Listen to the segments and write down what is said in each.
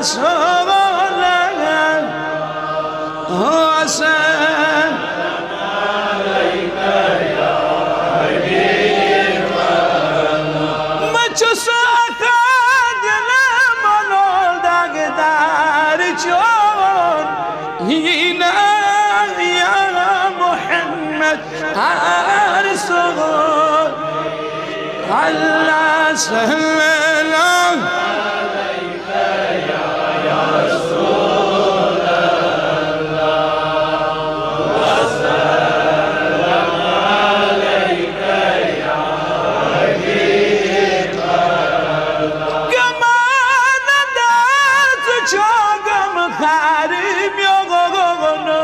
رسول الله وسلم عليك يا حبيب الله ما تساكد لما نولدك دارجون هنا يا محمد أرسل على سهل عليك يا رسول الله وسلم عليك يا حبيب الله كما ندرت جاكم خارم يغنوي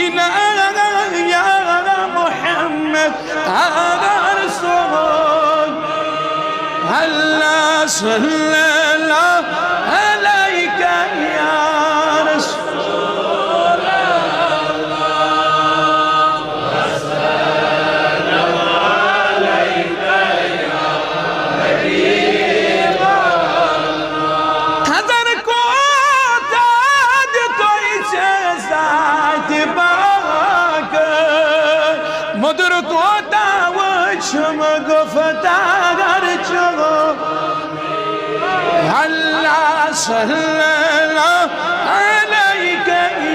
إنا يا محمد أرسل هلا صلى الله عليك يا رسول الله وسلم عليك يا حبيب الله هذا كوتا تويس ساعت باك مدر كوتا وشم قفتا غرجو هلا صلى الله عليك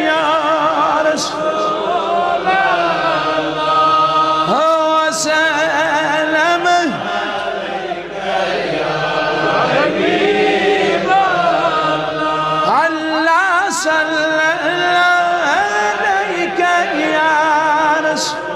يا رسول الله وسلم عليك يا حبيب الله هلا صلى الله عليك يا رسول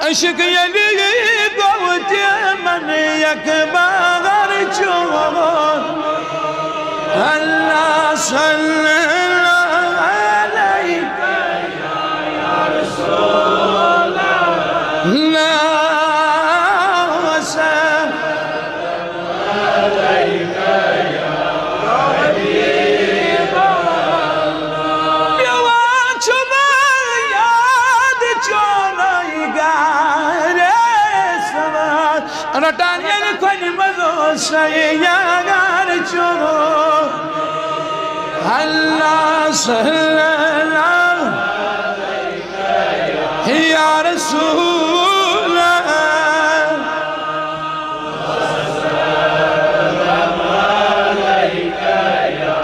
عشق يلي قوت من يكبر جوان هلا صلى الله عليك يا رسول الله وسلم عليك يا حبيب الله يا وجه ياد رتانيل كن مذوسيا غارجو هلا صلى الله عليك يا رسول الله وسلم عليك يا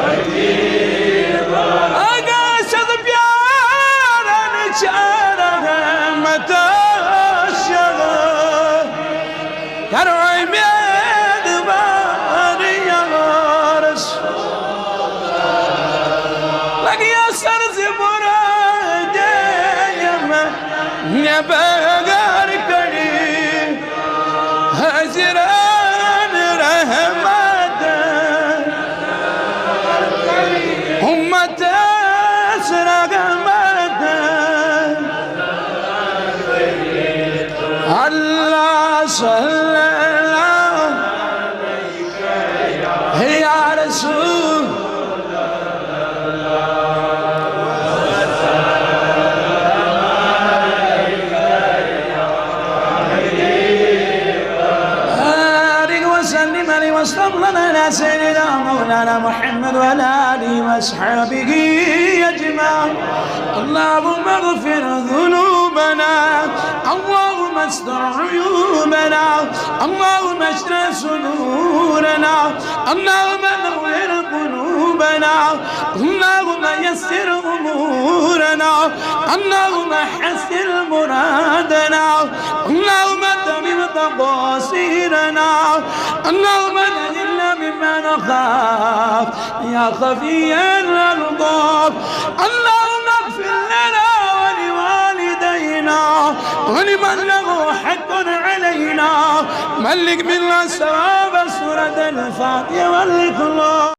حبيب الله أقصد بيانا نشارة متى كرعي بيد باري يا رسول الله لك يا سرز مرادي يما نبغار كريم هزران رحمة أمة أسرق الله صلى الله عليك يا رسول الله عليك يا حبيب بارك وسلم عليه واصطفى لنا سيدنا مولانا محمد وعلى اله واصحابه اجمعين اللهم اغفر ذنوبنا اللهم استر عيوبنا اللهم اشرح صدورنا اللهم نور قلوبنا اللهم يسر امورنا اللهم حسن مرادنا اللهم تمم تقاصيرنا اللهم نجنا مما نخاف يا خفي الالطاف اللهم اغفر لنا ولوالدينا ولمن له حق علينا ملك بالله ثواب سورة الفاتحة والإخلاص.